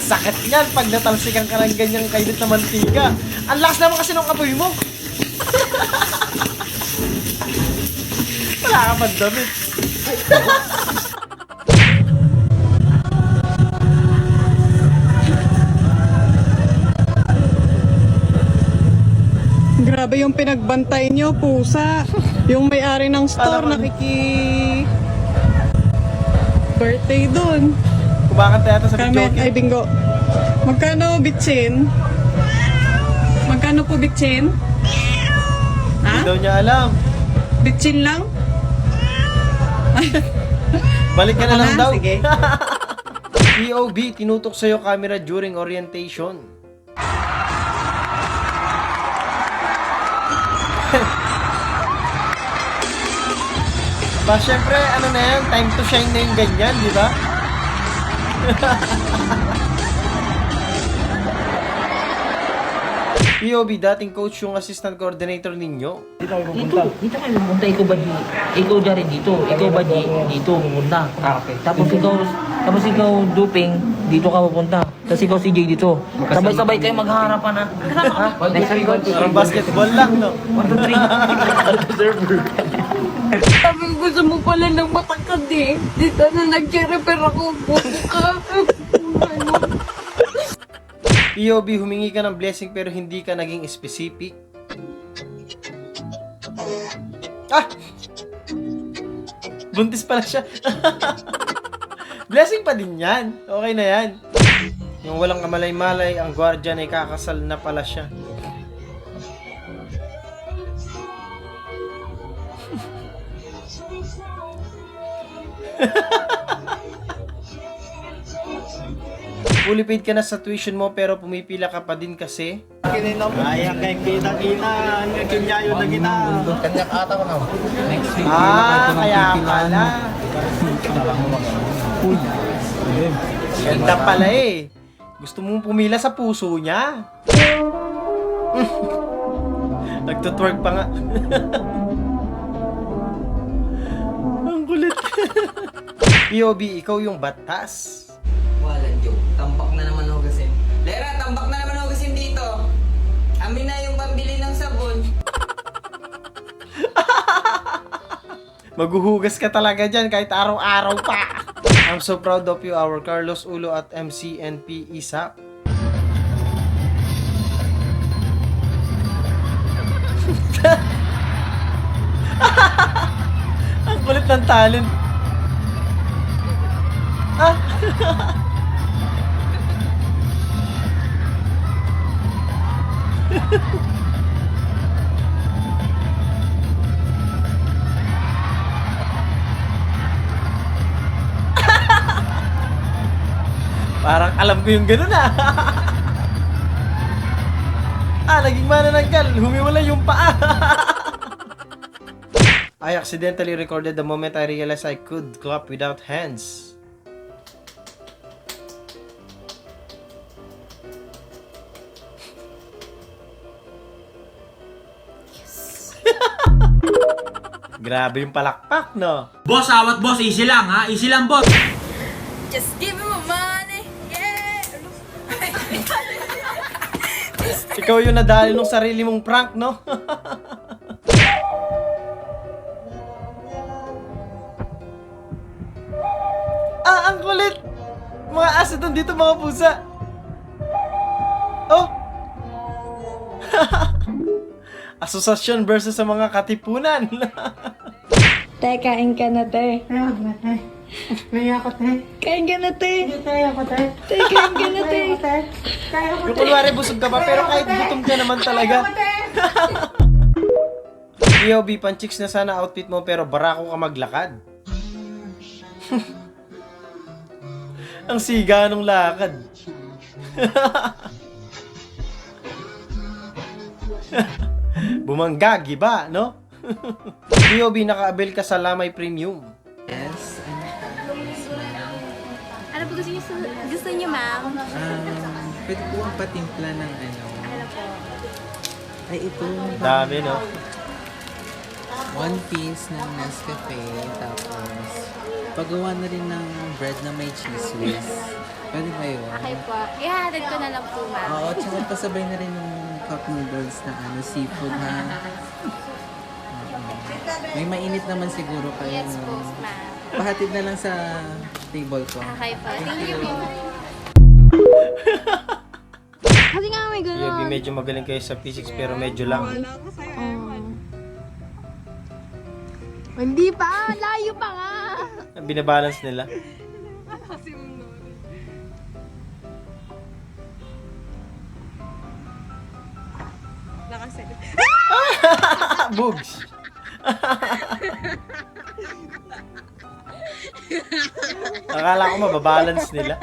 sakit niyan pag natalsikan ka ng ganyang kainit na mantika. Ang lakas naman kasi nung apoy mo. Wala ka pang damit. Grabe yung pinagbantay nyo, pusa. Yung may-ari ng store, birthday dun. Kumakanta yata sa Kami, video. ay bingo. Magkano bitsin? Magkano po bitsin? Hindi Ha? daw niya alam. Bitsin lang? Balik ka na lang daw. Sige. POV, tinutok sa'yo camera during orientation. Ba, syempre, ano na yan, time to shine na yung ganyan, di ba? POV, dating coach yung assistant coordinator ninyo. Dito kayo pumunta, ikaw ba ikaw dyan dito, ikaw ba dito pumunta. Okay. Tapos ikaw duping, dito ka pupunta. Tapos ikaw si Jay dito. Sabay-sabay kayo maghaharapan ha. Ha? Next week. Parang basketball lang, no? 1, 2, 3. Sabi ko, gusto mo pala ng matangkad eh. Dito na nag-repair ako. Buka. POV, humingi ka ng blessing pero hindi ka naging specific. Ah! Buntis pala siya. Blessing pa din yan. Okay na yan. Yung walang kamalay-malay, ang guardian ay kakasal na pala siya. Fully paid ka na sa tuition mo pero pumipila ka pa din kasi Kaya kay kita-kita, kinyayo na kita. Kanyak ata ko na. Next week. kaya pala. Ganda pala eh. Gusto mong pumila sa puso niya. Nagtutwerk pa nga. Ang kulit. POV, ikaw yung batas. Walang joke. Tambak na naman ako kasi. Lera, tambak na naman ako kasi dito. Amin na yung pambili ng sabon. Maghuhugas ka talaga dyan kahit araw-araw pa. I'm so proud of you, our Carlos Ulo at MCNP ISAP. Ang kulit ng talent. Ah! Parang alam ko yung ganun ah. Naging manananggal. Humiwala yung paa. I accidentally recorded the moment I realized I could clap without hands. Grabe yung palakpak, no? Boss, awat boss, easy lang ha, easy lang boss. Just give me my money. Yeah. Ikaw yung nadali nung sarili mong prank, no? Ang kulit! Mga asidon dito, mga pusa. Oh! Asosasyon versus sa mga katipunan. Te, kain ka na, te. Ayun na, te. Kaya ko, te. Kain ka na, te. Kaya ko, te. Te, kain ka na, te. Yung kunwari busog ka pa, pero kahit gutom ka naman talaga. POV, panchicks na sana outfit mo, pero barako ka maglakad. Ang siga nung lakad. Bumanggag, iba, no? POV, naka-avail ka sa Lamay Premium. Yes. Ano po gusto niyo, ma'am? Pwede po ang patimpla ng ano. Ano po? Ay, ito. Dami, no? one piece ng Nescafe, tapos paggawa na rin ng bread na may cheese whiz. Pwede ba yun? Okay po. Ihahatid ko na lang po, ma'am. Oo, tsaka pasabay na rin yung cup noodles na seafood ha. May mainit naman siguro kayo. Yes po, ma'am. Pahatid na lang sa table ko. Okay po. Thank you po. Kasi nga may Yogi, gano'n. medyo magaling kayo sa physics pero medyo lang. Hindi pa. Layo pa nga. Binabalance nila. Bugs. Akala ko mababalance nila.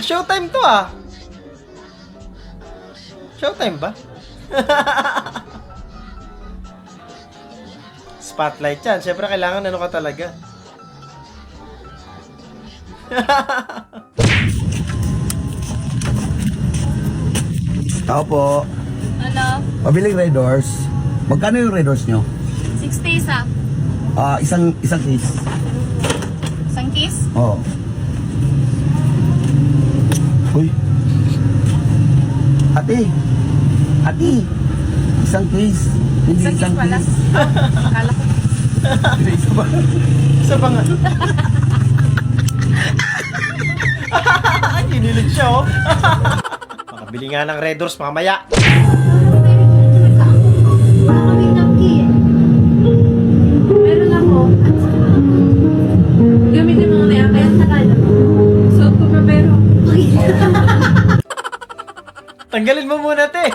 Showtime to ah. Showtime ba? Spotlight yan. Siyempre kailangan ano ka talaga. Tao po. Ano? Pabiling Red Doors. Magkano yung Red Doors nyo? 6 days ah. Isang case. Isang kiss? Oo. Uy. Ate. Isang case. Hindi isang case. Akala ko. Isa ba? Isa pa nga. Kinilig siya oh. Makabili nga ng Red Doors mamaya. Meron ako. Gamitin mo na yan. Kaya sakal. Suot ko pa pero. Tanggalin mo muna, te.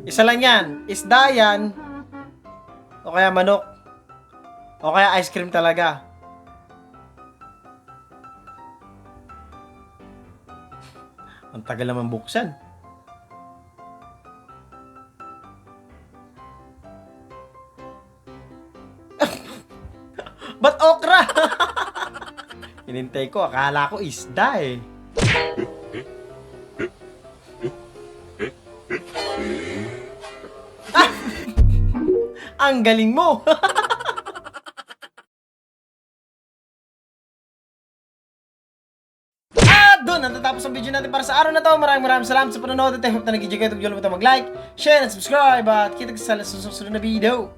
Isa lang yan. Isda yan. O kaya manok. O kaya ice cream talaga. Ang tagal naman buksan. Ba't okra? Hinintay ko, akala ko isda eh. Ah! Ang galing mo! Doon, natatapos ang video natin para sa araw na to. Maraming salamat sa panonood at I hope na nag-enjoy kayo. Huwag niyo mag-like, share, and subscribe. At kita sa susunod na video.